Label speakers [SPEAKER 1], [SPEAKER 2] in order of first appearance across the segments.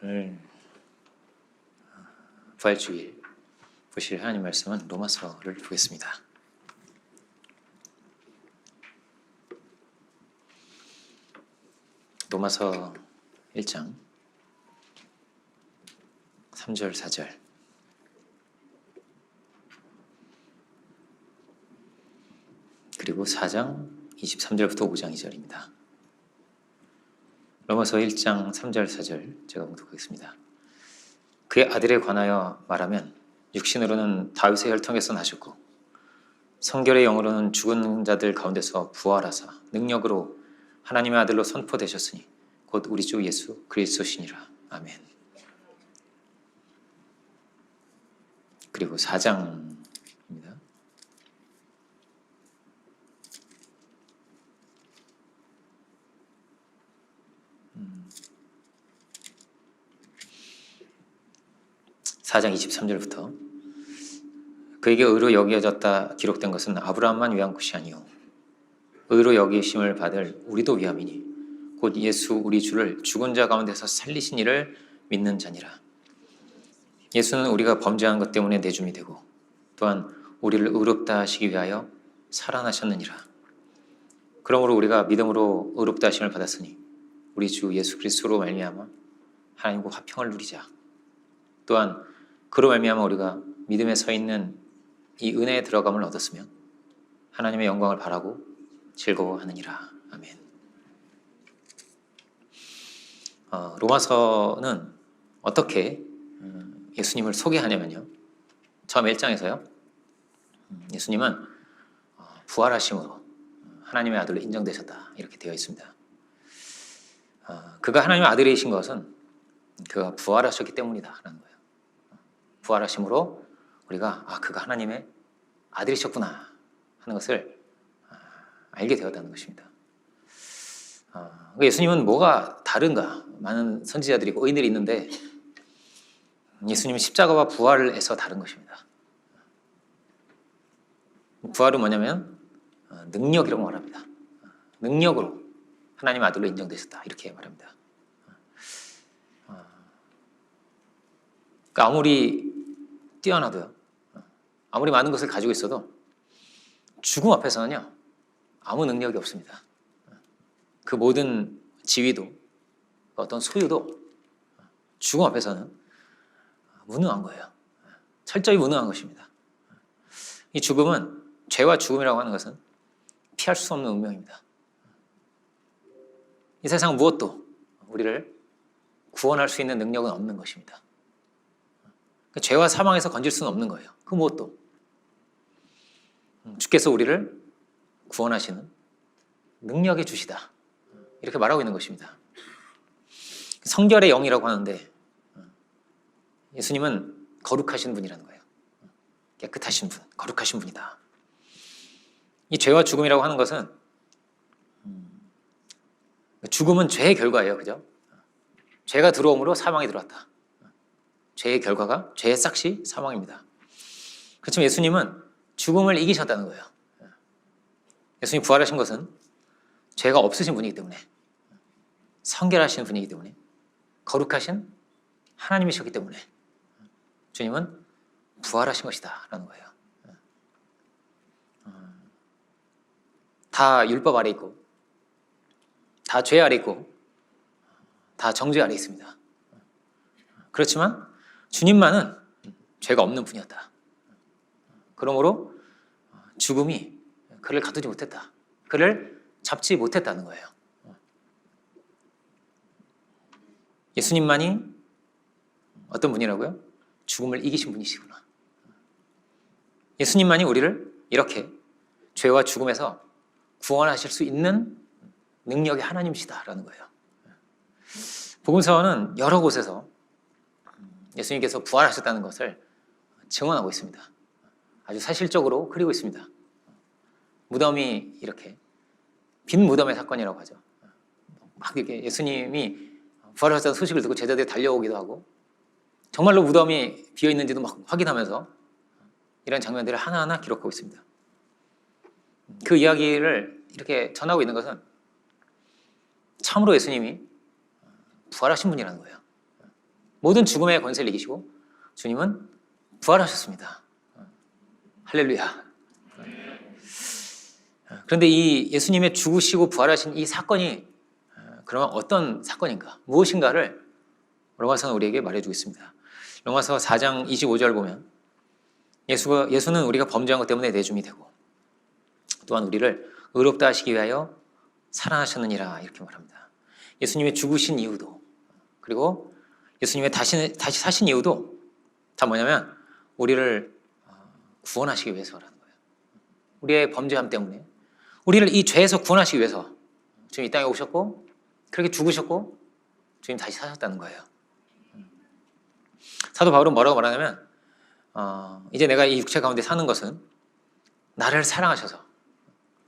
[SPEAKER 1] 오늘 부활주일 보실 하나님 말씀은 로마서를 보겠습니다. 로마서 1장 3절 4절 그리고 4장 23절부터 5장 2절입니다. 로마서 1장 3절 4절 제가 봉독하겠습니다. 그의 아들에 관하여 말하면 육신으로는 다윗의 혈통에서 나셨고 성결의 영으로는 죽은 자들 가운데서 부활하사 능력으로 하나님의 아들로 선포되셨으니 곧 우리 주 예수 그리스도시니라. 아멘. 그리고 4장입니다. 4장 23절부터 그에게 의로 여겨졌다 기록된 것은 아브라함만 위한 것이 아니요 의로 여기심을 받을 우리도 위함이니 곧 예수 우리 주를 죽은 자 가운데서 살리신 이를 믿는 자니라. 예수는 우리가 범죄한 것 때문에 내줌이 되고 또한 우리를 의롭다 하시기 위하여 살아나셨느니라. 그러므로 우리가 믿음으로 의롭다 하심을 받았으니 우리 주 예수 그리스도로 말미암아 하나님과 화평을 누리자. 또한 그로 말미암아 우리가 믿음에 서 있는 이 은혜에 들어감을 얻었으면 하나님의 영광을 바라고 즐거워하느니라. 아멘. 로마서는 어떻게 예수님을 소개하냐면요, 처음 1장에서요 예수님은 부활하심으로 하나님의 아들로 인정되셨다 이렇게 되어 있습니다. 그가 하나님의 아들이신 것은 그가 부활하셨기 때문이다 라는 거예요. 부활하심으로 우리가 그가 하나님의 아들이셨구나 하는 것을 알게 되었다는 것입니다. 예수님은 뭐가 다른가? 많은 선지자들이 의인들이 있는데 예수님은 십자가와 부활에서 다른 것입니다. 부활은 뭐냐면 능력이라고 말합니다. 능력으로 하나님의 아들로 인정되셨다 이렇게 말합니다. 그러니까 아무리 뛰어나도요, 아무리 많은 것을 가지고 있어도 죽음 앞에서는요 아무 능력이 없습니다. 그 모든 지위도 어떤 소유도 죽음 앞에서는 무능한 거예요. 철저히 무능한 것입니다. 이 죽음은, 죄와 죽음이라고 하는 것은 피할 수 없는 운명입니다. 이 세상 무엇도 우리를 구원할 수 있는 능력은 없는 것입니다. 죄와 사망에서 건질 수는 없는 거예요. 그 무엇도. 주께서 우리를 구원하시는 능력의 주시다 이렇게 말하고 있는 것입니다. 성결의 영이라고 하는데 예수님은 거룩하신 분이라는 거예요. 깨끗하신 분, 거룩하신 분이다. 이 죄와 죽음이라고 하는 것은, 죽음은 죄의 결과예요. 그죠? 죄가 들어옴으로 사망이 들어왔다. 죄의 결과가, 죄의 싹시 사망입니다. 그렇지만 예수님은 죽음을 이기셨다는 거예요. 예수님 부활하신 것은 죄가 없으신 분이기 때문에, 성결하신 분이기 때문에, 거룩하신 하나님이셨기 때문에 주님은 부활하신 것이다 라는 거예요. 다 율법 아래 있고 다 죄 아래 있고 다 정죄 아래 있습니다. 그렇지만 주님만은 죄가 없는 분이었다. 그러므로 죽음이 그를 가두지 못했다. 그를 잡지 못했다는 거예요. 예수님만이 어떤 분이라고요? 죽음을 이기신 분이시구나. 예수님만이 우리를 이렇게 죄와 죽음에서 구원하실 수 있는 능력의 하나님이시다라는 거예요. 복음서는 여러 곳에서 예수님께서 부활하셨다는 것을 증언하고 있습니다. 아주 사실적으로 그리고 있습니다. 무덤이 이렇게 빈 무덤의 사건이라고 하죠. 막 이렇게 예수님이 부활하셨다는 소식을 듣고 제자들이 달려오기도 하고, 정말로 무덤이 비어 있는지도 막 확인하면서 이런 장면들을 하나하나 기록하고 있습니다. 그 이야기를 이렇게 전하고 있는 것은 참으로 예수님이 부활하신 분이라는 거예요. 모든 죽음의 권세를 이기시고 주님은 부활하셨습니다. 할렐루야. 그런데 이 예수님의 죽으시고 부활하신 이 사건이 그러면 어떤 사건인가, 무엇인가를 로마서는 우리에게 말해주고 있습니다. 로마서 4장 25절 보면 예수는 우리가 범죄한 것 때문에 내줌이 되고 또한 우리를 의롭다 하시기 위하여 살아나셨느니라 이렇게 말합니다. 예수님의 죽으신 이유도, 그리고 예수님의 다시 사신 이유도 다 뭐냐면 우리를 구원하시기 위해서라는 거예요. 우리의 범죄함 때문에 우리를 이 죄에서 구원하시기 위해서 주님 이 땅에 오셨고 그렇게 죽으셨고 주님 다시 사셨다는 거예요. 사도 바울은 뭐라고 말하냐면 이제 내가 이 육체 가운데 사는 것은 나를 사랑하셔서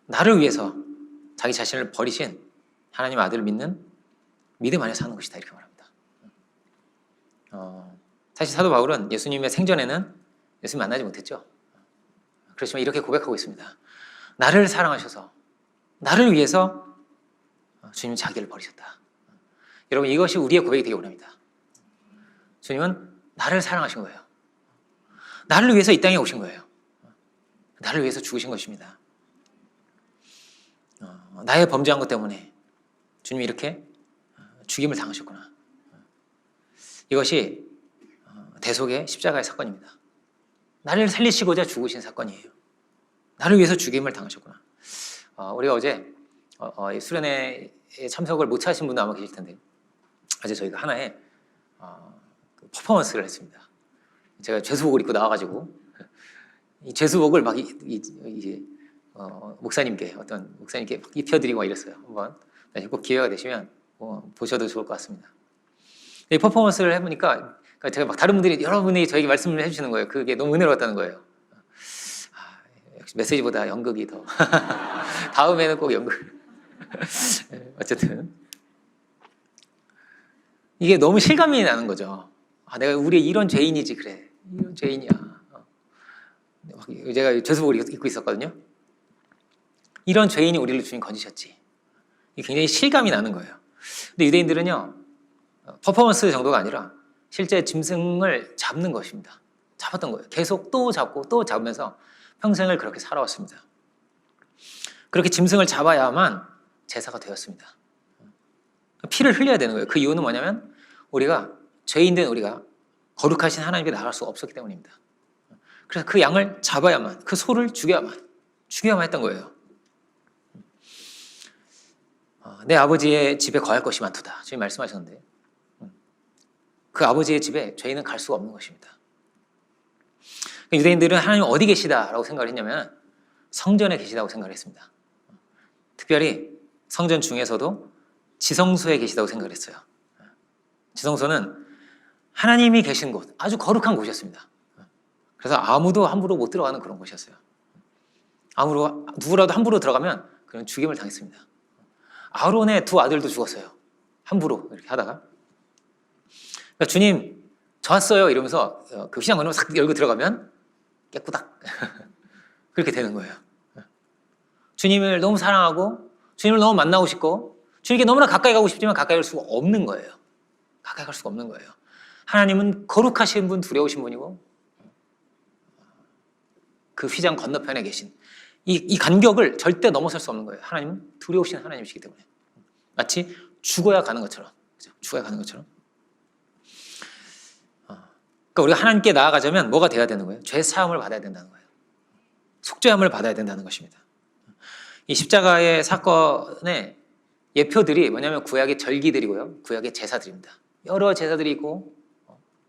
[SPEAKER 1] 나를 위해서 자기 자신을 버리신 하나님 아들을 믿는 믿음 안에 사는 것이다 이렇게 말합니다. 사실 사도 바울은 예수님의 생전에는 예수님 만나지 못했죠. 그렇지만 이렇게 고백하고 있습니다. 나를 사랑하셔서 나를 위해서 주님은 자기를 버리셨다. 여러분, 이것이 우리의 고백이 되기 원합니다. 주님은 나를 사랑하신 거예요. 나를 위해서 이 땅에 오신 거예요. 나를 위해서 죽으신 것입니다. 나의 범죄한 것 때문에 주님이 이렇게 죽임을 당하셨구나. 이것이 대속의 십자가의 사건입니다. 나를 살리시고자 죽으신 사건이에요. 나를 위해서 죽임을 당하셨구나. 우리가 어제 수련회에 참석을 못 하신 분도 아마 계실 텐데 어제 저희가 하나의 퍼포먼스를 했습니다. 제가 죄수복을 입고 나와가지고 이 죄수복을 막 이제 목사님께 어떤 목사님께 막 입혀드리고 막 이랬어요. 한번 나중에 꼭 기회가 되시면 보셔도 좋을 것 같습니다. 이 퍼포먼스를 해보니까 제가 막 다른 분들이 여러분이 저에게 말씀을 해주시는 거예요. 그게 너무 은혜로웠다는 거예요. 역시 메시지보다 연극이 더 다음에는 꼭 연극. 어쨌든 이게 너무 실감이 나는 거죠. 내가 우리 이런 죄인이지 그래. 이런 죄인이야. 제가 죄수복을 입고 있었거든요. 이런 죄인이 우리를 주님 건지셨지. 이게 굉장히 실감이 나는 거예요. 근데 유대인들은요, 퍼포먼스 정도가 아니라 실제 짐승을 잡는 것입니다. 잡았던 거예요. 계속 또 잡고 또 잡으면서 평생을 그렇게 살아왔습니다. 그렇게 짐승을 잡아야만 제사가 되었습니다. 피를 흘려야 되는 거예요. 그 이유는 뭐냐면 우리가 죄인된 우리가 거룩하신 하나님께 나갈 수 없었기 때문입니다. 그래서 그 양을 잡아야만, 그 소를 죽여야만 했던 거예요. 내 아버지의 집에 거할 것이 많도다. 주님 말씀하셨는데 그 아버지의 집에 죄인은 갈 수가 없는 것입니다. 유대인들은 하나님 어디 계시다라고 생각을 했냐면 성전에 계시다고 생각을 했습니다. 특별히 성전 중에서도 지성소에 계시다고 생각을 했어요. 지성소는 하나님이 계신 곳, 아주 거룩한 곳이었습니다. 그래서 아무도 함부로 못 들어가는 그런 곳이었어요. 누구라도 함부로 들어가면 그는 죽임을 당했습니다. 아론의 두 아들도 죽었어요. 함부로 이렇게 하다가. 그러니까 주님 저 왔어요 이러면서 그 휘장 문을 싹 열고 들어가면 깨꾸닥 그렇게 되는 거예요. 주님을 너무 사랑하고 주님을 너무 만나고 싶고 주님께 너무나 가까이 가고 싶지만 가까이 갈 수가 없는 거예요. 가까이 갈 수가 없는 거예요. 하나님은 거룩하신 분, 두려우신 분이고 그 휘장 건너편에 계신 이 간격을 절대 넘어설 수 없는 거예요. 하나님은 두려우신 하나님이시기 때문에 마치 죽어야 가는 것처럼, 그렇죠? 죽어야 가는 것처럼. 그러니까 우리가 하나님께 나아가자면 뭐가 돼야 되는 거예요? 죄 사함을 받아야 된다는 거예요. 속죄함을 받아야 된다는 것입니다. 이 십자가의 사건의 예표들이 뭐냐면 구약의 절기들이고요, 구약의 제사들입니다. 여러 제사들이 있고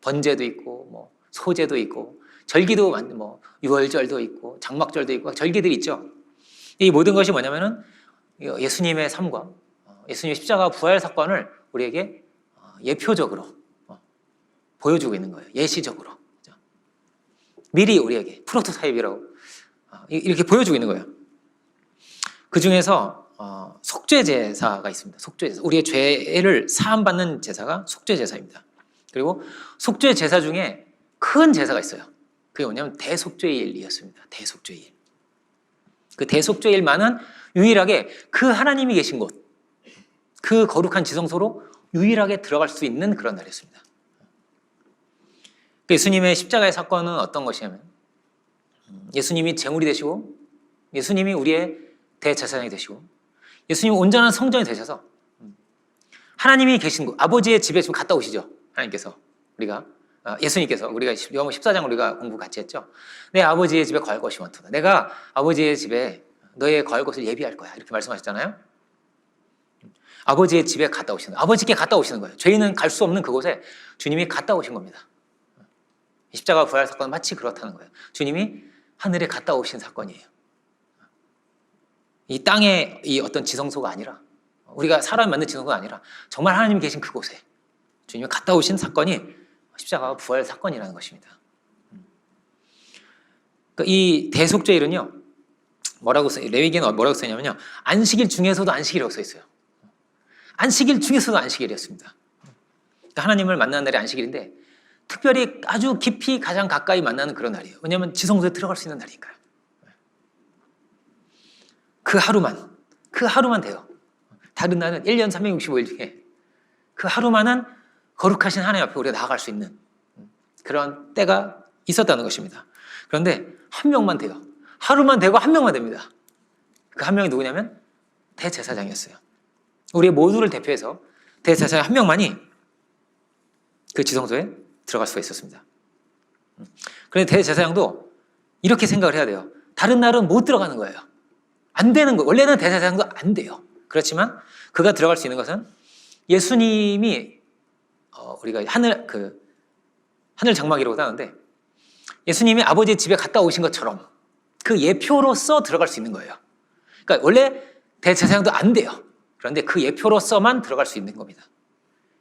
[SPEAKER 1] 번제도 있고 뭐 소제도 있고 절기도 뭐 유월절도 있고 장막절도 있고 절기들이 있죠. 이 모든 것이 뭐냐면은 예수님의 삶과 예수님의 십자가 부활 사건을 우리에게 예표적으로 보여주고 있는 거예요. 예시적으로 미리 우리에게 프로토타입이라고 이렇게 보여주고 있는 거예요. 그 중에서 속죄 제사가 있습니다. 속죄 제사, 우리의 죄를 사함받는 제사가 속죄 제사입니다. 그리고 속죄 제사 중에 큰 제사가 있어요. 그게 뭐냐면 대속죄일이었습니다. 대속죄일. 그 대속죄일만은 유일하게 그 하나님이 계신 곳, 그 거룩한 지성소로 유일하게 들어갈 수 있는 그런 날이었습니다. 예수님의 십자가의 사건은 어떤 것이냐면 예수님이 제물이 되시고 예수님이 우리의 대제사장이 되시고 예수님이 온전한 성전이 되셔서 하나님이 계신 곳, 아버지의 집에 지금 갔다 오시죠. 하나님께서 예수님께서 우리가 요한복음 14장 우리가 공부 같이 했죠. 내 아버지의 집에 거할 것이 많도다. 내가 아버지의 집에 너의 거할 곳을 예비할 거야. 이렇게 말씀하셨잖아요. 아버지의 집에 갔다 오시는 거예요. 아버지께 갔다 오시는 거예요. 죄인은 갈 수 없는 그곳에 주님이 갔다 오신 겁니다. 십자가 부활 사건은 마치 그렇다는 거예요. 주님이 하늘에 갔다 오신 사건이에요. 이 땅의 이 어떤 지성소가 아니라 우리가 사람이 만든 지성소가 아니라 정말 하나님이 계신 그곳에 주님이 갔다 오신 사건이 십자가 부활 사건이라는 것입니다. 이 대속죄일은요, 레위기는 뭐라고 써있냐면요, 안식일 중에서도 안식일이라고 써 있어요. 안식일 중에서도 안식일이었습니다. 하나님을 만나는 날이 안식일인데 특별히 아주 깊이 가장 가까이 만나는 그런 날이에요. 왜냐하면 지성소에 들어갈 수 있는 날이니까요. 그 하루만 돼요. 다른 날은 1년 365일 중에 그 하루만은 거룩하신 하나님 앞에 우리가 나아갈 수 있는 그런 때가 있었다는 것입니다. 그런데 한 명만 돼요. 하루만 되고 한 명만 됩니다. 그 한 명이 누구냐면 대제사장이었어요. 우리 모두를 대표해서 대제사장 한 명만이 그 지성소에 들어갈 수가 있었습니다. 그런데 대제사장도 이렇게 생각을 해야 돼요. 다른 날은 못 들어가는 거예요. 안 되는 거예요. 원래는 대제사장도 안 돼요. 그렇지만 그가 들어갈 수 있는 것은 예수님이 우리가 하늘 장막이라고 하는데 예수님이 아버지의 집에 갔다 오신 것처럼 그 예표로서 들어갈 수 있는 거예요. 그러니까 원래 대제사장도 안 돼요. 그런데 그 예표로서만 들어갈 수 있는 겁니다.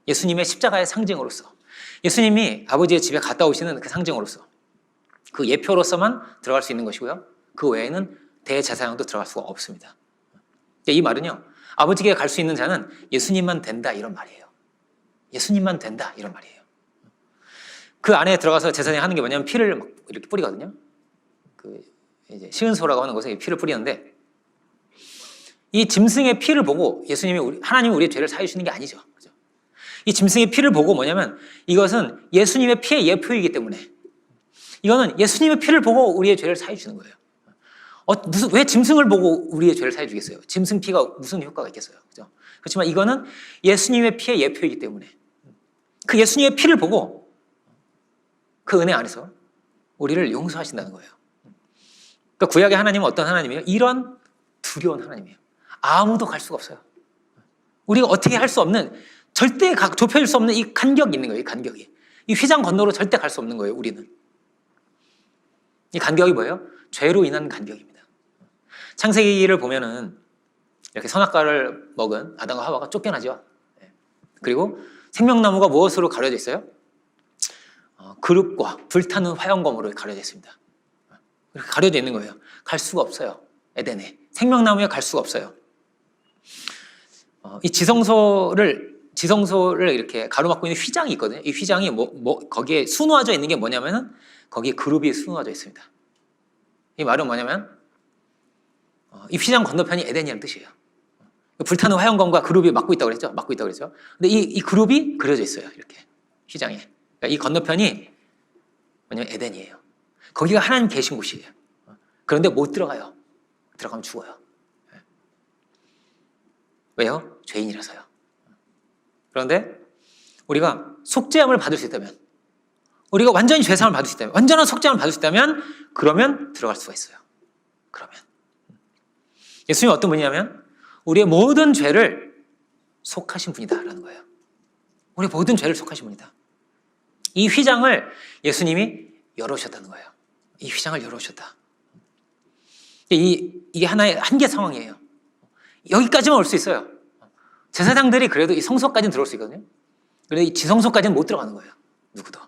[SPEAKER 1] 예수님의 십자가의 상징으로서 예수님이 아버지의 집에 갔다 오시는 그 상징으로서 그 예표로서만 들어갈 수 있는 것이고요. 그 외에는 대제사장도 들어갈 수가 없습니다. 이 말은요, 아버지께 갈 수 있는 자는 예수님만 된다 이런 말이에요. 예수님만 된다 이런 말이에요. 그 안에 들어가서 제사장이 하는 게 뭐냐면 피를 막 이렇게 뿌리거든요. 이제 시은소라고 하는 곳에 피를 뿌리는데 이 짐승의 피를 보고 하나님이 우리의 죄를 사해 주시는 게 아니죠. 그죠? 이 짐승의 피를 보고 뭐냐면 이것은 예수님의 피의 예표이기 때문에 이거는 예수님의 피를 보고 우리의 죄를 사해 주시는 거예요. 왜 짐승을 보고 우리의 죄를 사해 주겠어요? 짐승 피가 무슨 효과가 있겠어요? 그죠? 그렇지만 이거는 예수님의 피의 예표이기 때문에 그 예수님의 피를 보고 그 은혜 안에서 우리를 용서하신다는 거예요. 그러니까 구약의 하나님은 어떤 하나님이에요? 이런 두려운 하나님이에요. 아무도 갈 수가 없어요. 우리가 어떻게 할 수 없는, 절대 좁혀질 수 없는 이 간격이 있는 거예요. 이 간격이. 이 휘장 건너로 절대 갈 수 없는 거예요. 우리는. 이 간격이 뭐예요? 죄로 인한 간격입니다. 창세기를 보면은 이렇게 선악과를 먹은 아담과 하와가 쫓겨나죠. 그리고 생명나무가 무엇으로 가려져 있어요? 그룹과 불타는 화영검으로 가려져 있습니다. 이렇게 가려져 있는 거예요. 갈 수가 없어요. 에덴에. 생명나무에 갈 수가 없어요. 이 지성소를 이렇게 가로막고 있는 휘장이 있거든요. 이 휘장이 거기에 수놓아져 있는 게 뭐냐면은 거기에 그룹이 수놓아져 있습니다. 이 말은 뭐냐면 이 휘장 건너편이 에덴이라는 뜻이에요. 불타는 화영검과 그룹이 막고 있다고 그랬죠. 근데 이 그룹이 그려져 있어요. 이렇게 휘장에. 그러니까 이 건너편이 뭐냐면 에덴이에요. 거기가 하나님 계신 곳이에요. 그런데 못 들어가요. 들어가면 죽어요. 왜요? 죄인이라서요. 그런데 우리가 속죄함을 받을 수 있다면, 우리가 완전히 죄사함을 받을 수 있다면, 완전한 속죄함을 받을 수 있다면 그러면 들어갈 수가 있어요. 그러면 예수님이 어떤 분이냐면 우리의 모든 죄를 속하신 분이다라는 거예요. 우리의 모든 죄를 속하신 분이다. 이 휘장을 예수님이 열어오셨다는 거예요. 이 휘장을 열어오셨다. 이게 하나의 한계 상황이에요. 여기까지만 올 수 있어요. 제사장들이 그래도 이 성소까지는 들어올 수 있거든요. 그런데 이 지성소까지는 못 들어가는 거예요. 누구도.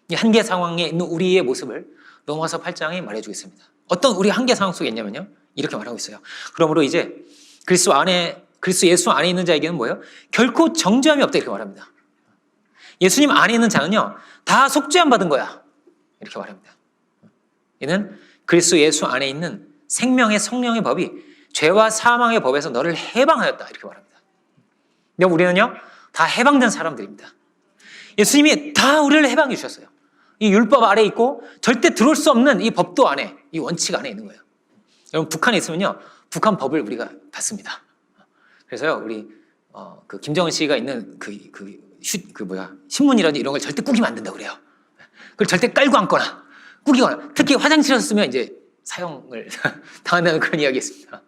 [SPEAKER 1] 이 한계 상황에 있는 우리의 모습을 로마서 8장이 말해주겠습니다. 어떤 우리 한계 상황 속에 있냐면요, 이렇게 말하고 있어요. 그러므로 이제 그리스도 예수 안에 있는 자에게는 뭐예요? 결코 정죄함이 없다 이렇게 말합니다. 예수님 안에 있는 자는요 다 속죄함 받은 거야 이렇게 말합니다. 이는 그리스도 예수 안에 있는 생명의 성령의 법이 죄와 사망의 법에서 너를 해방하였다 이렇게 말합니다. 근데 우리는요 다 해방된 사람들입니다. 예수님이 다 우리를 해방해 주셨어요. 이 율법 아래 있고 절대 들어올 수 없는 이 법도 안에, 이 원칙 안에 있는 거예요. 여러분 북한에 있으면요, 북한 법을 우리가 받습니다. 그래서요, 우리 그 김정은 씨가 있는 신문이라든지 이런 걸 절대 꾸기면 안 된다고 그래요. 그걸 절대 깔고 앉거나 꾸기거나, 특히 화장실에서 쓰면 이제 사형을 당한다는 그런 이야기가 있습니다.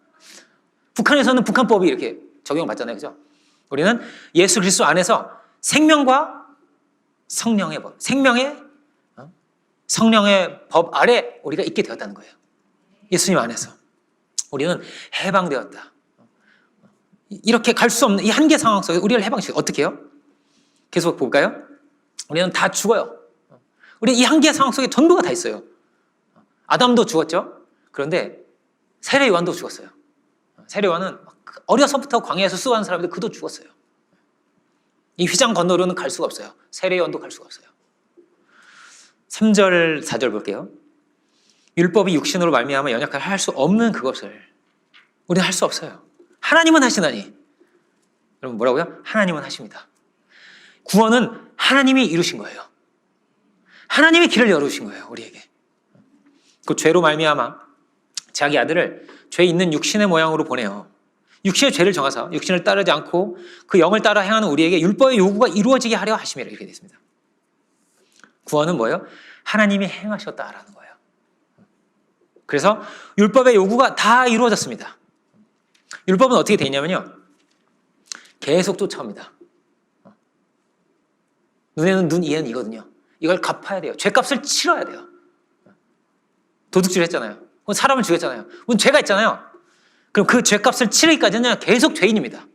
[SPEAKER 1] 북한에서는 북한법이 이렇게 적용받잖아요, 그죠? 우리는 예수 그리스도 안에서 생명과 성령의 법, 성령의 법 아래 우리가 있게 되었다는 거예요. 예수님 안에서 우리는 해방되었다. 이렇게 갈 수 없는 이 한계 상황 속에 우리를 해방시켜요. 어떻게 해요? 계속 볼까요? 우리는 다 죽어요. 우리 이 한계 상황 속에 전부가 다 있어요. 아담도 죽었죠. 그런데 세례 요한도 죽었어요. 세례 요한은 어려서부터 광야에서 수고하는 사람인데 그도 죽었어요. 이 휘장 건너로는 갈 수가 없어요. 세례 요한도 갈 수가 없어요. 3절, 4절 볼게요. 율법이 육신으로 말미암아 연약하게 할 수 없는 그것을 우리는 할 수 없어요. 하나님은 하시나니. 여러분 뭐라고요? 하나님은 하십니다. 구원은 하나님이 이루신 거예요. 하나님이 길을 열어주신 거예요, 우리에게. 그 죄로 말미암아 자기 아들을 죄 있는 육신의 모양으로 보내요. 육신의 죄를 정하사 육신을 따르지 않고 그 영을 따라 행하는 우리에게 율법의 요구가 이루어지게 하려 하심이라, 이렇게 되어 있습니다. 구원은 뭐예요? 하나님이 행하셨다라는 거예요. 그래서 율법의 요구가 다 이루어졌습니다. 율법은 어떻게 되어 있냐면요, 계속 쫓아옵니다. 눈에는 눈, 이에는 이거든요. 이걸 갚아야 돼요. 죄값을 치러야 돼요. 도둑질 했잖아요. 사람을 죽였잖아요. 죄가 있잖아요. 그럼 그 죄값을 치르기까지는 계속 죄인입니다.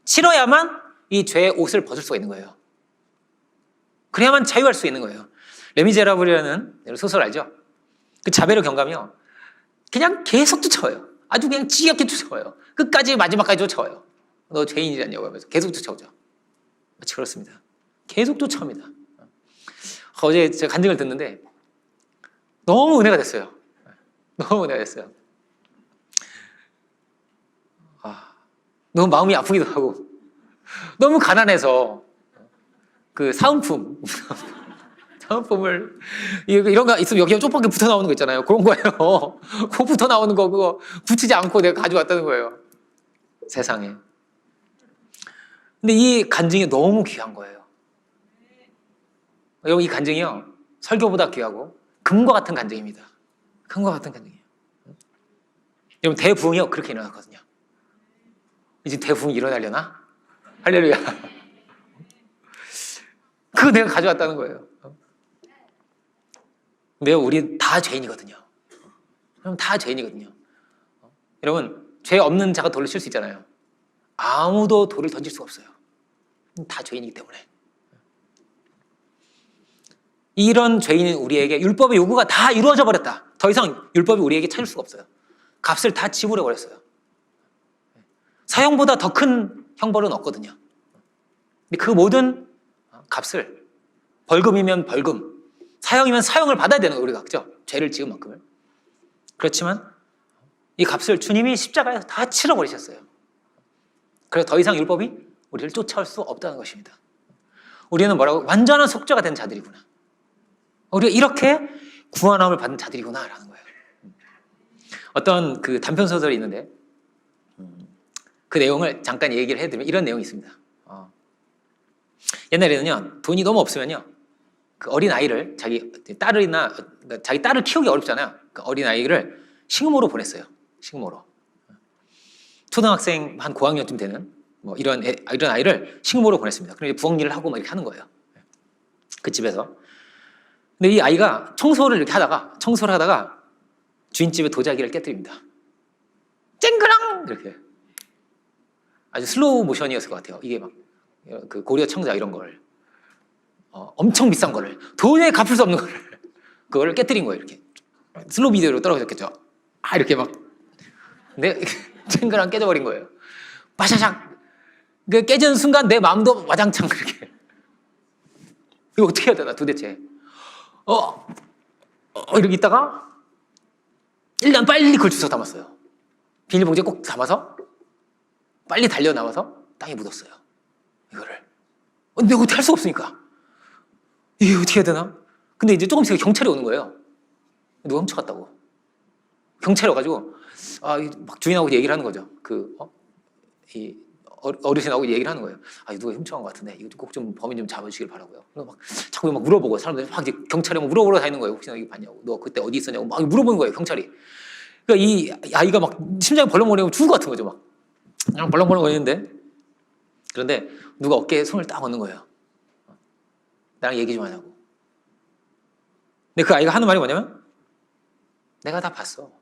[SPEAKER 1] 치러야만 이 죄의 옷을 벗을 수가 있는 거예요. 그래야만 자유할 수 있는 거예요. 레미제라블이라는 소설 알죠? 그 자베르 경감이요, 그냥 계속 쫓아와요. 아주 그냥 지겹게 쫓아와요. 끝까지, 마지막까지 쫓아와요. 너 죄인이라냐고 하면서 계속 쫓아오죠. 마치 그렇습니다. 계속 쫓아옵니다. 어제 제가 간증을 듣는데 너무 은혜가 됐어요. 너무 은혜가 됐어요. 너무 마음이 아프기도 하고, 너무 가난해서 그 사은품을 이런 거 있으면 여기 쪽밖에 붙어 나오는 거 있잖아요. 그런 거예요. 그거 붙어 나오는 거 그거 붙이지 않고 내가 가져왔다는 거예요. 세상에. 근데 이 간증이 너무 귀한 거예요. 여러분 이 간증이요, 설교보다 귀하고 금과 같은 간증입니다. 금과 같은 간증이에요. 여러분 대부흥이요, 그렇게 일어났거든요. 이제 대부흥이 일어나려나? 할렐루야. 그거 내가 가져왔다는 거예요. 근데 우리 다 죄인이거든요. 여러분 다 죄인이거든요. 여러분 죄 없는 자가 돌을 칠 수 있잖아요. 아무도 돌을 던질 수가 없어요. 다 죄인이기 때문에. 이런 죄인인 우리에게 율법의 요구가 다 이루어져 버렸다. 더 이상 율법이 우리에게 찾을 수가 없어요. 값을 다 지불해 버렸어요. 사형보다 더 큰 형벌은 없거든요. 근데 그 모든 값을, 벌금이면 벌금, 사형이면 사형을 받아야 되는 거예요, 우리가. 그죠? 죄를 지은 만큼을. 그렇지만 이 값을 주님이 십자가에서 다 치러버리셨어요. 그래서 더 이상 율법이 우리를 쫓아올 수 없다는 것입니다. 우리는 뭐라고? 완전한 속죄가 된 자들이구나. 우리가 이렇게 구원함을 받은 자들이구나 라는 거예요. 어떤 그 단편소설이 있는데 그 내용을 잠깐 얘기를 해드리면 이런 내용이 있습니다. 옛날에는요, 돈이 너무 없으면요, 그 어린 아이를 자기 딸을 키우기 어렵잖아요. 그 어린 아이를 식모로 보냈어요. 식모로. 초등학생 한 고학년쯤 되는 뭐 이런 아이를 식모로 보냈습니다. 그래서 부엌 일을 하고 막 이렇게 하는 거예요. 그 집에서. 근데 이 아이가 청소를 하다가 주인집의 도자기를 깨뜨립니다. 쨍그랑 이렇게. 아주 슬로우 모션이었을 것 같아요. 이게 막 그 고려 청자 이런 걸 엄청 비싼 거를 도저히 갚을 수 없는 거를 그거를 깨뜨린 거예요. 이렇게 슬로우 비디오로 떨어졌겠죠. 이렇게 막 내 쨍그랑 깨져버린 거예요. 빠샤샥. 그 깨지는 순간 내 마음도 와장창 그렇게. 이거 어떻게 해야 되나 도대체. 이렇게 있다가 1년 빨리 그걸 주워 담았어요. 비닐봉지에 꼭 담아서 빨리 달려 나와서 땅에 묻었어요. 이거를. 근데 어떻게 할 수가 없으니까. 이게 어떻게 해야 되나? 근데 이제 조금씩 경찰이 오는 거예요. 누가 훔쳐갔다고. 경찰이 와가지고 막 주인하고 얘기를 하는 거죠. 이 어르신하고 얘기를 하는 거예요. 누가 훔쳐간 것 같은데 이거 꼭 좀 범인 좀 잡아주시길 바라고요. 그래서 막 자꾸 막 물어보고 사람들이 막 이제 경찰에 막 물어보러 다니는 거예요. 혹시나 이거 봤냐고, 너 그때 어디 있었냐고 막 물어보는 거예요, 경찰이. 그러니까 이 아이가 막 심장이 벌렁거리고 죽을 것 같은 거죠, 막 그냥 벌렁벌렁거리는데. 그런데 누가 어깨에 손을 딱 얹는 거예요. 나랑 얘기 좀 하냐고. 근데 그 아이가 하는 말이 뭐냐면, 내가 다 봤어.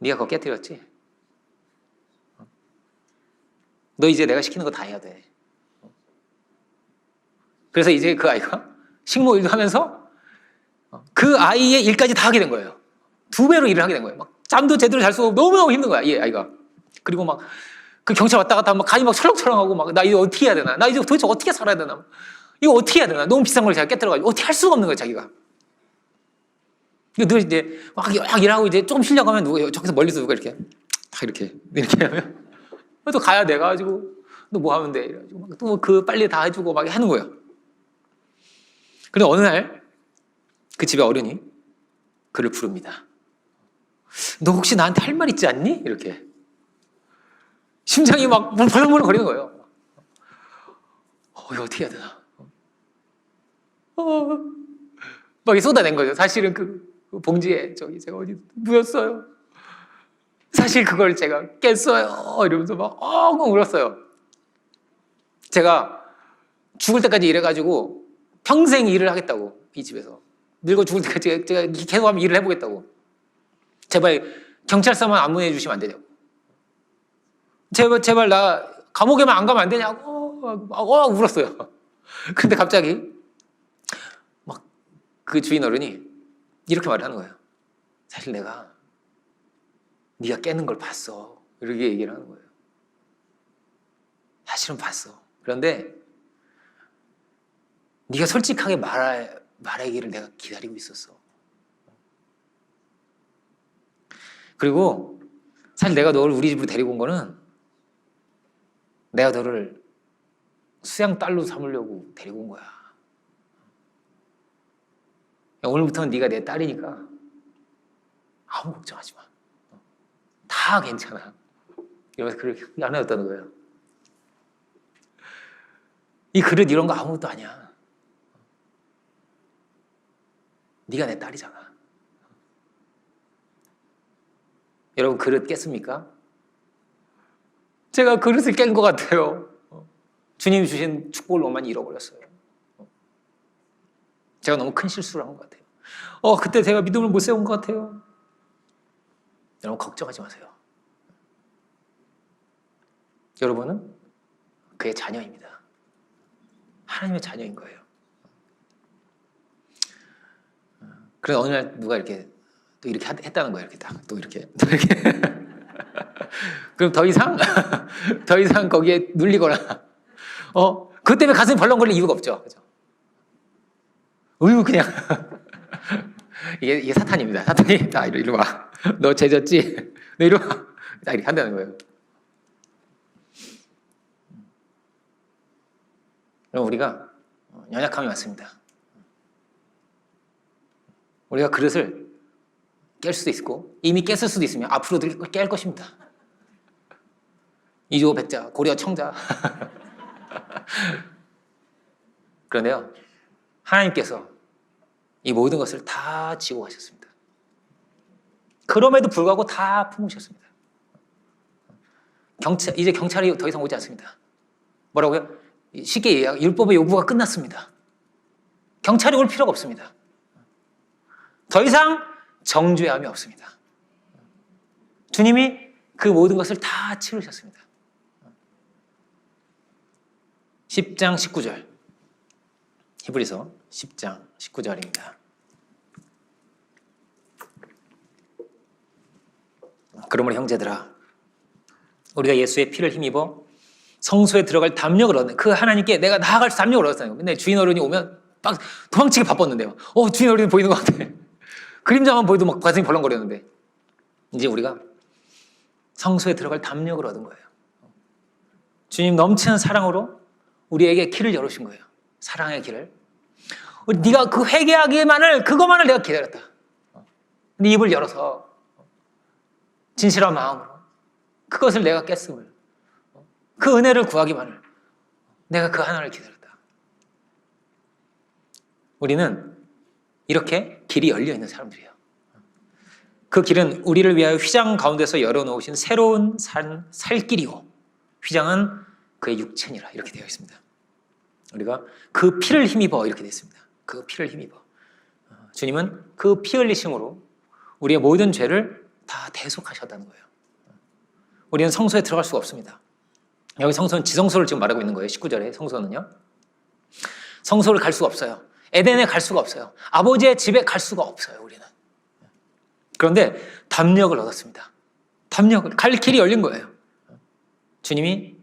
[SPEAKER 1] 네가 그거 깨뜨렸지? 너 이제 내가 시키는 거 다 해야 돼. 그래서 이제 그 아이가 식모 일도 하면서 그 아이의 일까지 다 하게 된 거예요. 2배로 일을 하게 된 거예요. 막 잠도 제대로 잘 수고 너무너무 힘든 거야, 이 아이가. 그리고 막 그 경찰 왔다 갔다 하면 가니 막 철렁철렁하고 막 나 이거 어떻게 해야 되나? 나 이제 도대체 어떻게 살아야 되나? 이거 어떻게 해야 되나? 너무 비싼 걸 제가 깨뜨려가지고 어떻게 할 수가 없는 거예요, 자기가. 늘 이제 막 일하고 이제 조금 쉬려고 하면 누가 저기서 멀리서 누가 이렇게 딱 이렇게 하면 또 가야 돼 가지고 너 뭐 하면 돼? 이래가지고 또 그 빨리 다 해주고 막 하는 거예요. 그런데 어느 날 그 집의 어른이 그를 부릅니다. 너 혹시 나한테 할 말 있지 않니? 이렇게. 심장이 막 벌렁벌렁 거리는 거예요. 이거 어떻게 해야 되나? 막 쏟아낸 거죠. 사실은 그 봉지에 제가 어디 묻었어요. 사실 그걸 제가 깼어요. 이러면서 막 엉엉 울었어요. 제가 죽을 때까지 일해가지고 평생 일을 하겠다고, 이 집에서. 늙어 죽을 때까지 제가 계속 하면 일을 해보겠다고. 제발 경찰서만 안 보내주시면 안 되냐고. 제발 나 감옥에만 안 가면 안 되냐고 막 울었어요. 근데 갑자기 막 그 주인 어른이 이렇게 말을 하는 거예요. 사실 내가 네가 깨는 걸 봤어. 이렇게 얘기를 하는 거예요. 사실은 봤어. 그런데 네가 솔직하게 말하기를 내가 기다리고 있었어. 그리고 사실 내가 너를 우리 집으로 데리고 온 거는 내가 너를 수양 딸로 삼으려고 데리고 온 거야. 오늘부터는 네가 내 딸이니까 아무 걱정하지 마. 다 괜찮아. 이러면서 그렇게 안아줬다는 거예요. 이 그릇 이런 거 아무것도 아니야. 네가 내 딸이잖아. 여러분, 그릇 깼습니까? 제가 그릇을 깬 것 같아요. 주님이 주신 축복을 너무 많이 잃어버렸어요. 제가 너무 큰 실수를 한 것 같아요. 그때 제가 믿음을 못 세운 것 같아요. 여러분, 걱정하지 마세요. 여러분은 그의 자녀입니다. 하나님의 자녀인 거예요. 그래서 어느 날 누가 이렇게 또 이렇게 했다는 거예요. 이렇게 딱 또 이렇게 그럼 더 이상 거기에 눌리거나 그것 때문에 가슴이 벌렁거릴 이유가 없죠. 그죠? 그냥 이게 사탄입니다. 사탄이 다 이리 와. 너 죄졌지? 너 이리 와. 딱 이렇게 한다는 거예요. 그럼 우리가 연약함이 많습니다. 우리가 그릇을 깰 수도 있고 이미 깼을 수도 있으며 앞으로도 깰 것입니다. 이조 백자, 고려 청자. 그런데요, 하나님께서 이 모든 것을 다 지고 가셨습니다. 그럼에도 불구하고 다 품으셨습니다. 이제 경찰이 더 이상 오지 않습니다. 뭐라고요? 쉽게 얘기하면 율법의 요구가 끝났습니다. 경찰이 올 필요가 없습니다. 더 이상 정죄함이 없습니다. 주님이 그 모든 것을 다 치르셨습니다. 10장 19절, 히브리서 10장 19절입니다. 그러므로 형제들아, 우리가 예수의 피를 힘입어 성소에 들어갈 담력을 얻는, 그 하나님께 내가 나아갈 담력을 얻었다는 거예요. 근데 주인 어른이 오면 막 도망치기 바빴는데요. 주인 어른이 보이는 것 같아. 그림자만 보여도 막 가슴이 벌렁거렸는데, 이제 우리가 성소에 들어갈 담력을 얻은 거예요. 주님 넘치는 사랑으로 우리에게 길을 열어주신 거예요.
[SPEAKER 2] 사랑의 길을. 네가 그 회개하기만을, 그것만을 내가 기다렸다. 네 입을 열어서 진실한 마음으로 그것을 내가 깼음을, 그 은혜를 구하기만을, 내가 그 하나를 기다렸다. 우리는 이렇게 길이 열려 있는 사람들이에요. 그 길은 우리를 위하여 휘장 가운데서 열어놓으신 새로운 살길이고, 휘장은 그의 육체니라 이렇게 되어 있습니다. 우리가 그 피를 힘입어 이렇게 되어 있습니다. 그 피를 힘입어. 주님은 그 피 흘리심으로 우리의 모든 죄를 다 대속하셨다는 거예요. 우리는 성소에 들어갈 수가 없습니다. 여기 성소는 지성소를 지금 말하고 있는 거예요. 19절에 성소는요. 성소를 갈 수가 없어요. 에덴에 갈 수가 없어요. 아버지의 집에 갈 수가 없어요. 우리는. 그런데 담력을 얻었습니다. 담력을, 갈 길이 열린 거예요. 주님이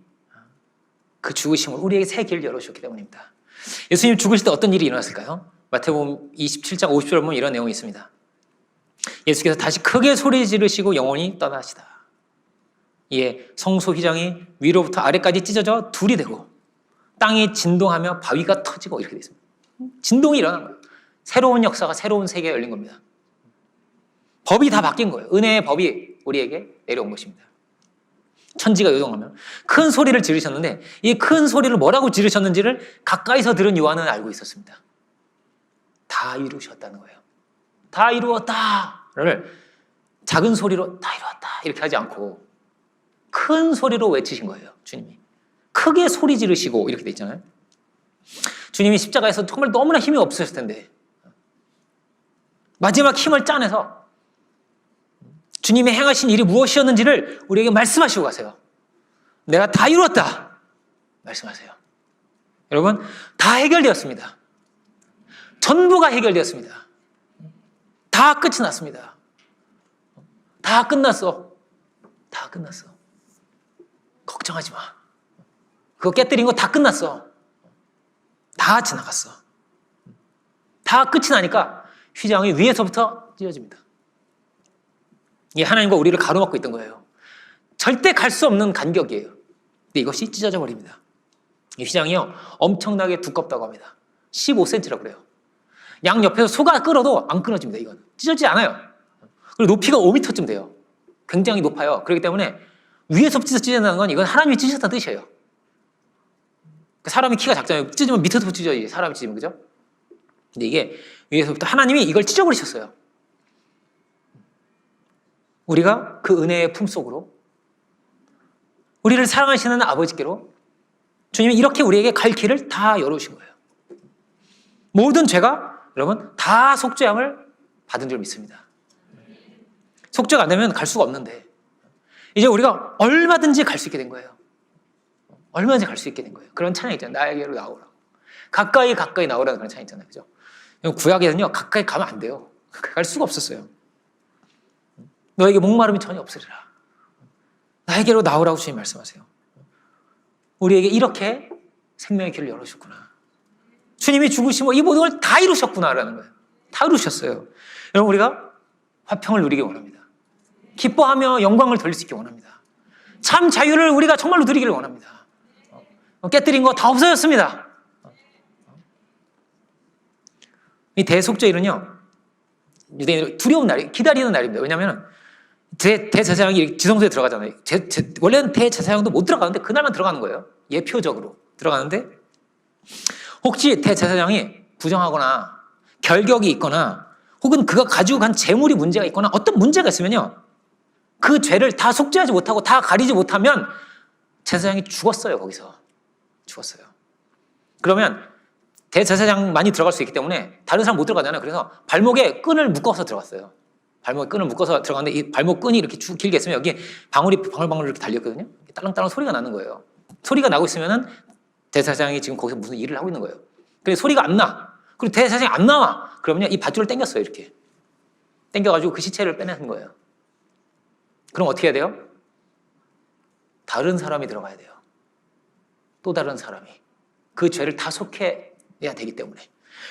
[SPEAKER 2] 그 죽으심을 우리에게 새 길을 열어주셨기 때문입니다. 예수님 죽으실 때 어떤 일이 일어났을까요? 마태복음 27장 50절 보면 이런 내용이 있습니다. 예수께서 다시 크게 소리 지르시고 영원히 떠나시다. 이에 성소 휘장이 위로부터 아래까지 찢어져 둘이 되고 땅이 진동하며 바위가 터지고 이렇게 되어 있습니다. 진동이 일어난 거예요. 새로운 역사가, 새로운 세계가 열린 겁니다. 법이 다 바뀐 거예요. 은혜의 법이 우리에게 내려온 것입니다. 천지가 요동하면 큰 소리를 지르셨는데, 이 큰 소리를 뭐라고 지르셨는지를 가까이서 들은 요한은 알고 있었습니다. 다 이루셨다는 거예요. 다 이루었다를 작은 소리로 다 이루었다 이렇게 하지 않고 큰 소리로 외치신 거예요. 주님이 크게 소리 지르시고 이렇게 돼 있잖아요. 주님이 십자가에서 정말 너무나 힘이 없으셨을 텐데 마지막 힘을 짜내서 주님이 행하신 일이 무엇이었는지를 우리에게 말씀하시고 가세요. 내가 다 이루었다 말씀하세요. 여러분, 다 해결되었습니다. 전부가 해결되었습니다. 다 끝이 났습니다. 다 끝났어. 다 끝났어. 걱정하지 마. 그거 깨뜨린 거 다 끝났어. 다 지나갔어. 다 끝이 나니까 휘장이 위에서부터 찢어집니다. 이게 하나님과 우리를 가로막고 있던 거예요. 절대 갈 수 없는 간격이에요. 근데 이것이 찢어져 버립니다. 이 휘장이요, 엄청나게 두껍다고 합니다. 15cm라고 그래요. 양 옆에서 소가 끌어도 안 끊어집니다. 이건 찢어지지 않아요. 그리고 높이가 5m쯤 돼요. 굉장히 높아요. 그렇기 때문에 위에서부터 찢어진다는 건 이건 하나님이 찢으셨다는 뜻이에요. 사람이 키가 작잖아요. 찢으면 밑에서부터 찢어야지. 사람이 찢으면, 그죠? 근데 이게 위에서부터 하나님이 이걸 찢어버리셨어요. 우리가 그 은혜의 품속으로, 우리를 사랑하시는 아버지께로 주님이 이렇게 우리에게 갈 길을 다 열어오신 거예요. 모든 죄가 여러분 다 속죄함을 받은 줄 믿습니다. 속죄가 안 되면 갈 수가 없는데 이제 우리가 얼마든지 갈 수 있게 된 거예요. 얼마든지 갈 수 있게 된 거예요. 그런 찬양 있잖아요. 나에게로 나오라고. 가까이 나오라는 그런 찬양 있잖아요. 그죠? 구약에는요, 가까이 가면 안 돼요. 갈 수가 없었어요. 너에게 목마름이 전혀 없으리라. 나에게로 나오라고 주님 말씀하세요. 우리에게 이렇게 생명의 길을 열어주셨구나. 주님이 죽으시고 이 모든 걸 다 이루셨구나라는 거예요. 다 이루셨어요. 여러분, 우리가 화평을 누리기 원합니다. 기뻐하며 영광을 돌릴 수 있기 원합니다. 참 자유를 우리가 정말로 누리기를 원합니다. 깨뜨린 거 다 없어졌습니다. 이 대속죄일은요, 유대인들 두려운 날이, 기다리는 날입니다. 왜냐하면 대제사장이 지성소에 들어가잖아요. 원래는 대제사장도 못 들어가는데 그날만 들어가는 거예요. 예표적으로 들어가는데, 혹시 대제사장이 부정하거나 결격이 있거나 혹은 그가 가지고 간 재물이 문제가 있거나 어떤 문제가 있으면요, 그 죄를 다 속죄하지 못하고 다 가리지 못하면 제사장이 죽었어요. 거기서 죽었어요. 그러면 대제사장만이 들어갈 수 있기 때문에 다른 사람 못 들어가잖아요. 그래서 발목에 끈을 묶어서 들어갔어요. 발목에 끈을 묶어서 들어갔는데 이 발목 끈이 이렇게 쭉 길게 있으면 여기 방울이 방울방울 이렇게 달렸거든요. 딸랑딸랑 소리가 나는 거예요. 소리가 나고 있으면은 대제사장이 지금 거기서 무슨 일을 하고 있는 거예요. 그래서 소리가 안 나. 그리고 대제사장이 안 나와. 그러면요, 이 밧줄을 당겼어요. 이렇게 당겨가지고 그 시체를 빼내는 거예요. 그럼 어떻게 해야 돼요? 다른 사람이 들어가야 돼요. 또 다른 사람이 그 죄를 다 속해야 되기 때문에,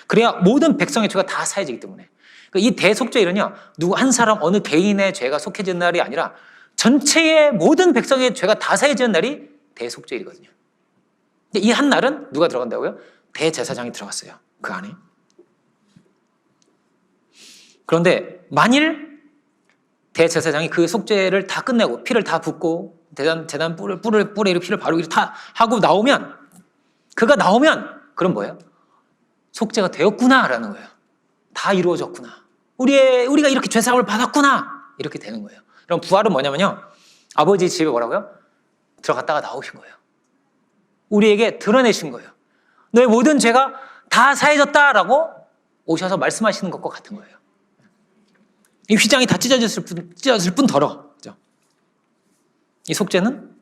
[SPEAKER 2] 그래야 모든 백성의 죄가 다 사해지기 때문에. 이 대속죄일은요, 누구 한 사람 어느 개인의 죄가 속해지는 날이 아니라 전체의 모든 백성의 죄가 다 사해지는 날이 대속죄일이거든요. 이 한 날은 누가 들어간다고요? 대제사장이 들어갔어요. 그 안에. 그런데 만일 대제사장이 그 속죄를 다 끝내고 피를 다 붓고 제단 뿔에 피를 바르고 다 하고 나오면, 그가 나오면 그럼 뭐예요? 속죄가 되었구나라는 거예요. 다 이루어졌구나. 우리가 이렇게 죄사함을 받았구나. 이렇게 되는 거예요. 그럼 부활은 뭐냐면요, 아버지 집에 뭐라고요? 들어갔다가 나오신 거예요. 우리에게 드러내신 거예요. 너의 모든 죄가 다 사해졌다라고 오셔서 말씀하시는 것과 같은 거예요. 이 휘장이 다 찢어졌을 뿐더러, 그죠? 이 속죄는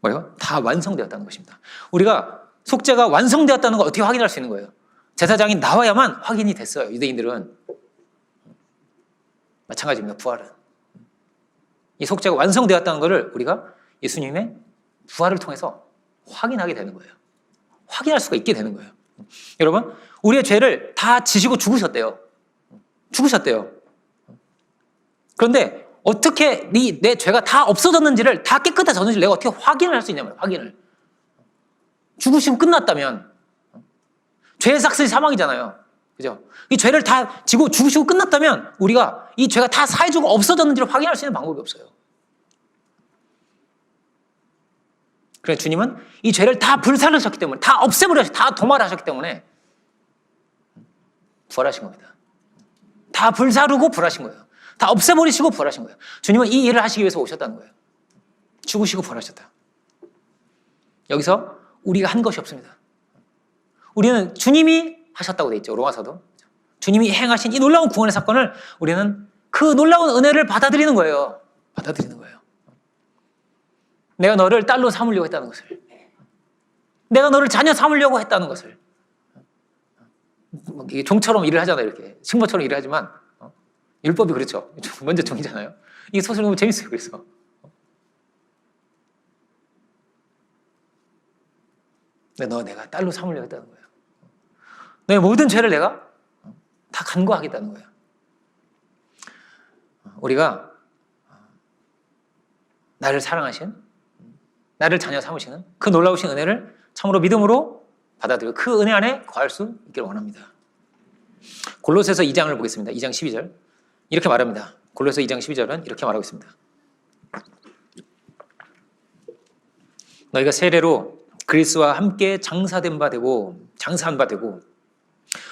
[SPEAKER 2] 뭐예요? 다 완성되었다는 것입니다. 우리가 속죄가 완성되었다는 걸 어떻게 확인할 수 있는 거예요? 제사장이 나와야만 확인이 됐어요. 유대인들은. 마찬가지입니다. 부활은. 이 속죄가 완성되었다는 것을 우리가 예수님의 부활을 통해서 확인하게 되는 거예요. 확인할 수가 있게 되는 거예요. 여러분, 우리의 죄를 다 지시고 죽으셨대요. 그런데 어떻게 내 죄가 다 없어졌는지를, 다 깨끗해졌는지를 내가 어떻게 확인을 할 수 있냐면, 확인을. 죽으시고 끝났다면, 죄의 삭슬이 사망이잖아요. 그죠? 이 죄를 다 지고 죽으시고 끝났다면 우리가 이 죄가 다 사해지고 없어졌는지를 확인할 수 있는 방법이 없어요. 그래서 주님은 이 죄를 다 불살르셨기 때문에, 다 없애버리셨기, 다 도말하셨기 때문에 부활하신 겁니다. 다 불사르고 부활하신 거예요. 다 없애버리시고 부활하신 거예요. 주님은 이 일을 하시기 위해서 오셨다는 거예요. 죽으시고 부활하셨다. 여기서 우리가 한 것이 없습니다. 우리는 주님이 하셨다고 돼 있죠. 로마서도. 주님이 행하신 이 놀라운 구원의 사건을 우리는 그 놀라운 은혜를 받아들이는 거예요. 받아들이는 거예요. 내가 너를 딸로 삼으려고 했다는 것을, 내가 너를 자녀 삼으려고 했다는 것을. 종처럼 일을 하잖아요. 이렇게 식모처럼 일을 하지만 율법이 그렇죠. 먼저 종이잖아요. 이 소설 너무 재밌어요. 그래서 내가 딸로 삼으려고 했다는 거예요. 너의 모든 죄를 내가 다 간과하겠다는 거예요. 우리가 나를 사랑하신, 나를 자녀 삼으시는 그 놀라우신 은혜를 참으로 믿음으로 받아들이고 그 은혜 안에 거할 수 있기를 원합니다. 골로새서 2장을 보겠습니다. 2장 12절 이렇게 말합니다. 골로새 2장 12절은 이렇게 말하고 있습니다. 너희가 세례로 그리스도와 함께 장사한 바 되고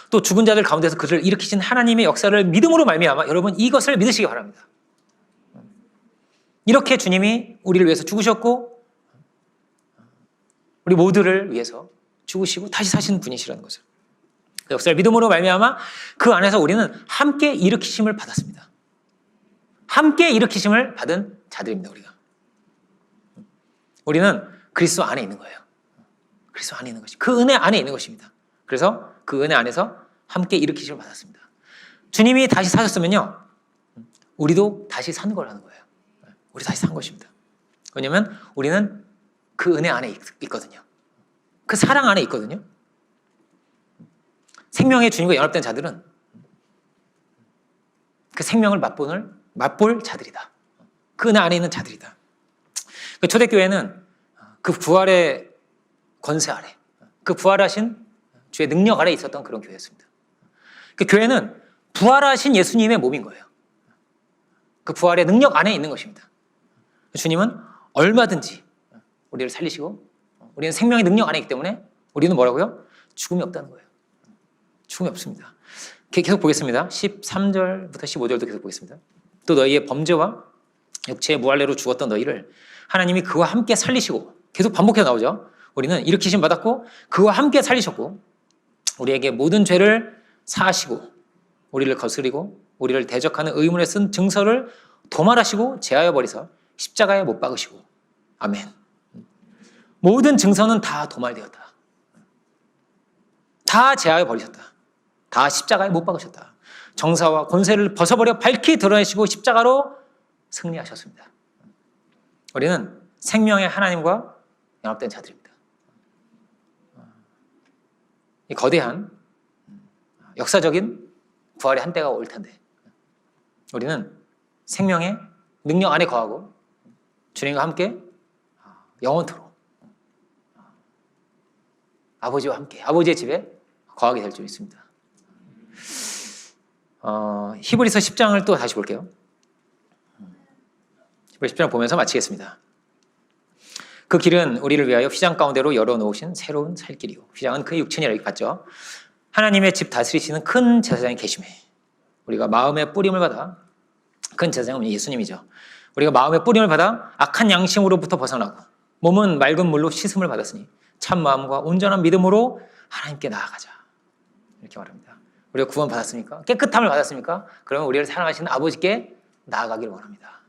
[SPEAKER 2] 또 죽은 자들 가운데서 그를 일으키신 하나님의 역사를 믿음으로 말미암아 여러분 이것을 믿으시기 바랍니다. 이렇게 주님이 우리를 위해서 죽으셨고 우리 모두를 위해서 죽으시고 다시 사신 분이시라는 것을, 그 역사를 믿음으로 말미암아 그 안에서 우리는 함께 일으키심을 받았습니다. 함께 일으키심을 받은 자들입니다. 우리는 그리스도 안에 있는 거예요. 그리스도 안에 있는 것이, 그 은혜 안에 있는 것입니다. 그래서 그 은혜 안에서 함께 일으키심을 받았습니다. 주님이 다시 사셨으면요, 우리도 다시 산 걸 하는 거예요. 우리 다시 산 것입니다. 왜냐하면 우리는 그 은혜 안에 있거든요. 그 사랑 안에 있거든요. 생명의 주님과 연합된 자들은 그 생명을 맛볼 자들이다. 그 은혜 안에 있는 자들이다. 그 초대교회는 그 부활의 권세 아래, 그 부활하신 주의 능력 아래 있었던 그런 교회였습니다. 그 교회는 부활하신 예수님의 몸인 거예요. 그 부활의 능력 안에 있는 것입니다. 주님은 얼마든지 우리를 살리시고 우리는 생명의 능력 안에 있기 때문에 우리는 뭐라고요? 죽음이 없다는 거예요. 죽음이 없습니다. 계속 보겠습니다. 13절부터 15절도 계속 보겠습니다. 또 너희의 범죄와 육체의 무할례로 죽었던 너희를 하나님이 그와 함께 살리시고, 계속 반복해서 나오죠. 우리는 일으키심 받았고 그와 함께 살리셨고 우리에게 모든 죄를 사하시고 우리를 거스리고 우리를 대적하는 의문에 쓴 증서를 도말하시고 제하여 버리사 십자가에 못 박으시고. 아멘. 모든 증서는 다 도말되었다. 다 제하여 버리셨다. 다 십자가에 못 박으셨다. 정사와 권세를 벗어버려 밝히 드러내시고 십자가로 승리하셨습니다. 우리는 생명의 하나님과 연합된 자들입니다. 이 거대한 역사적인 부활의 한때가 올 텐데 우리는 생명의 능력 안에 거하고 주님과 함께 영원토록 아버지와 함께 아버지의 집에 거하게 될 줄 믿습니다. 히브리서 10장을 또 다시 볼게요. 히브리서 10장 보면서 마치겠습니다. 그 길은 우리를 위하여 휘장 가운데로 열어놓으신 새로운 살 길이요. 휘장은 그의 육체니라 이렇게 봤죠. 하나님의 집 다스리시는 큰 제사장이 계심에 우리가 마음의 뿌림을 받아, 큰 제사장은 예수님이죠. 우리가 마음의 뿌림을 받아 악한 양심으로부터 벗어나고 몸은 맑은 물로 씻음을 받았으니 참 마음과 온전한 믿음으로 하나님께 나아가자. 이렇게 말합니다. 우리가 구원 받았습니까? 깨끗함을 받았습니까? 그러면 우리를 사랑하시는 아버지께 나아가기를 원합니다.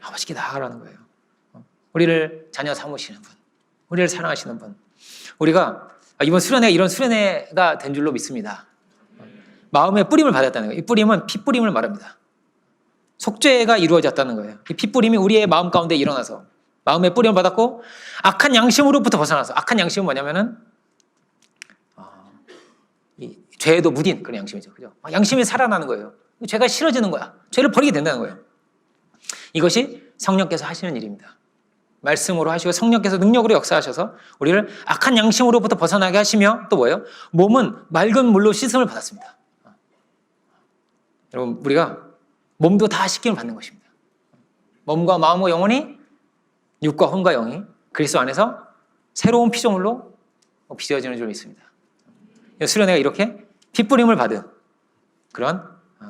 [SPEAKER 2] 아버지께 나아가라는 거예요. 우리를 자녀 삼으시는 분, 우리를 사랑하시는 분. 우리가 이번 수련회가 이런 수련회가 된 줄로 믿습니다. 마음의 뿌림을 받았다는 거예요. 이 뿌림은 피 뿌림을 말합니다. 속죄가 이루어졌다는 거예요. 이 피 뿌림이 우리의 마음 가운데 일어나서 마음의 뿌림을 받았고 악한 양심으로부터 벗어나서, 악한 양심은 뭐냐면은 이 죄에도 무딘 그런 양심이죠. 그죠? 양심이 살아나는 거예요. 죄가 싫어지는 거야. 죄를 버리게 된다는 거예요. 이것이 성령께서 하시는 일입니다. 말씀으로 하시고 성령께서 능력으로 역사하셔서 우리를 악한 양심으로부터 벗어나게 하시며 또 뭐예요? 몸은 맑은 물로 씻음을 받았습니다. 여러분, 우리가 몸도 다 씻김을 받는 것입니다. 몸과 마음과 영혼이, 육과 혼과 영이 그리스도 안에서 새로운 피조물로 빚어지는 줄 믿습니다. 수련회가 이렇게 핏부림을 받은 그런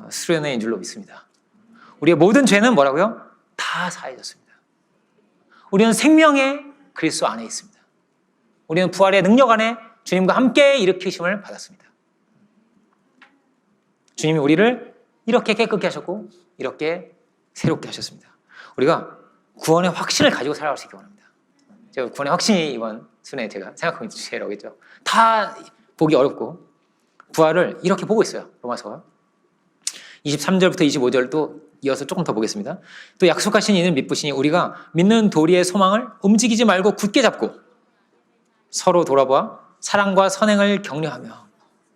[SPEAKER 2] 수련회인 줄로 믿습니다. 우리의 모든 죄는 뭐라고요? 다 사해졌습니다. 우리는 생명의 그리스도 안에 있습니다. 우리는 부활의 능력 안에 주님과 함께 일으키심을 받았습니다. 주님이 우리를 이렇게 깨끗게 하셨고 이렇게 새롭게 하셨습니다. 우리가 구원의 확신을 가지고 살아갈 수 있기 원합니다. 제가 구원의 확신이 이번 순회 제가 생각하는 주제라고했죠. 다 보기 어렵고 부활을 이렇게 보고 있어요. 로마서가 23절부터 25절도 이어서 조금 더 보겠습니다. 또 약속하신 이는 믿으시니 우리가 믿는 도리의 소망을 움직이지 말고 굳게 잡고 서로 돌아보아 사랑과 선행을 격려하며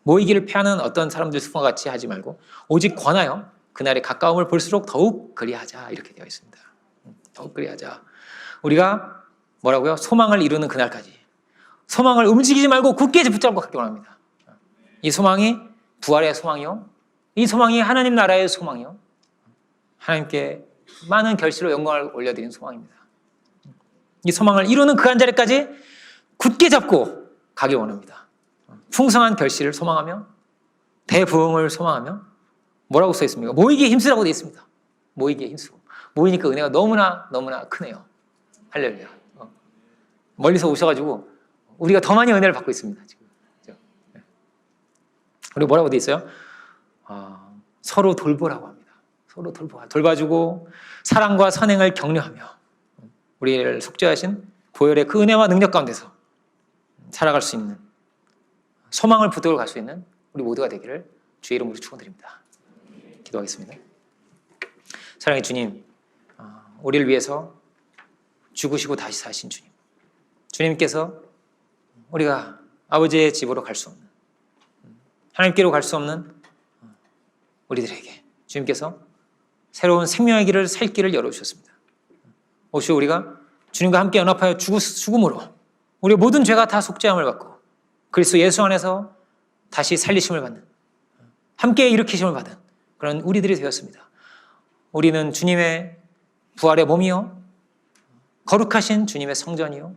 [SPEAKER 2] 모이기를 피하는 어떤 사람들 습관과 같이 하지 말고 오직 권하여 그날의 가까움을 볼수록 더욱 그리하자 이렇게 되어 있습니다. 더욱 그리하자. 우리가 뭐라고요? 소망을 이루는 그날까지 소망을 움직이지 말고 굳게 붙잡고 가기 원합니다. 이 소망이 부활의 소망이요. 이 소망이 하나님 나라의 소망이요. 하나님께 많은 결실로 영광을 올려드리는 소망입니다. 이 소망을 이루는 그 한 자리까지 굳게 잡고 가기 원합니다. 풍성한 결실을 소망하며 대부흥을 소망하며 뭐라고 써 있습니까? 모이기에 힘쓰라고 되어 있습니다. 모이기에 힘쓰고 모이니까 은혜가 너무나 크네요. 할렐루야. 멀리서 오셔가지고 우리가 더 많이 은혜를 받고 있습니다. 지금. 그리고 뭐라고 되어 있어요? 서로 돌보라고 합니다. 서로 돌봐주고 사랑과 선행을 격려하며 우리를 속죄하신 보혈의 그 은혜와 능력 가운데서 살아갈 수 있는 소망을 붙들고 갈 수 있는 우리 모두가 되기를 주의 이름으로 축원드립니다. 기도하겠습니다. 사랑의 주님, 우리를 위해서 죽으시고 다시 사신 주님, 주님께서 우리가 아버지의 집으로 갈 수 없는, 하나님께로 갈 수 없는 우리들에게 주님께서 새로운 생명의 길을 살 길을 열어주셨습니다. 오히려 우리가 주님과 함께 연합하여 죽음으로 우리의 모든 죄가 다 속죄함을 받고 그리스도 예수 안에서 다시 살리심을 받는, 함께 일으키심을 받은 그런 우리들이 되었습니다. 우리는 주님의 부활의 몸이요, 거룩하신 주님의 성전이요,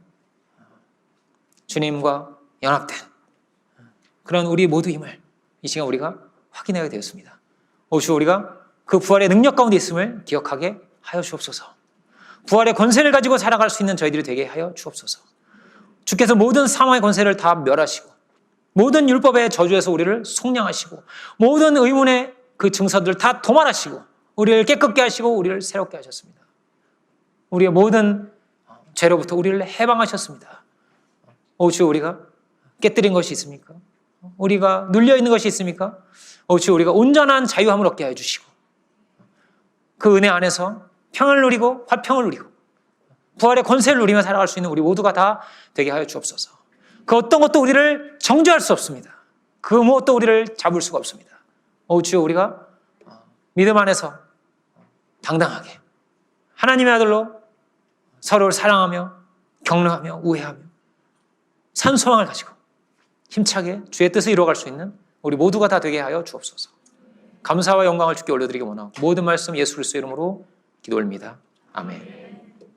[SPEAKER 2] 주님과 연합된 그런 우리 모두임을 이 시간 우리가 확인하게 되었습니다. 오히려 우리가 그 부활의 능력 가운데 있음을 기억하게 하여 주옵소서. 부활의 권세를 가지고 살아갈 수 있는 저희들이 되게 하여 주옵소서. 주께서 모든 사망의 권세를 다 멸하시고 모든 율법의 저주에서 우리를 속량하시고 모든 의문의 그 증서들을 다 도말하시고 우리를 깨끗게 하시고 우리를 새롭게 하셨습니다. 우리의 모든 죄로부터 우리를 해방하셨습니다. 오히려 우리가 깨뜨린 것이 있습니까? 우리가 눌려있는 것이 있습니까? 오히려 우리가 온전한 자유함을 얻게 해주시고 그 은혜 안에서 평을 누리고 화평을 누리고 부활의 권세를 누리며 살아갈 수 있는 우리 모두가 다 되게 하여 주옵소서. 그 어떤 것도 우리를 정죄할 수 없습니다. 그 무엇도 우리를 잡을 수가 없습니다. 오히려 우리가 믿음 안에서 당당하게 하나님의 아들로 서로를 사랑하며 격려하며 우애하며 산 소망을 가지고 힘차게 주의 뜻을 이루어갈 수 있는 우리 모두가 다 되게 하여 주옵소서. 감사와 영광을 주께 올려드리기 원하고 모든 말씀 예수 그리스도의 이름으로 기도 올립니다. 아멘.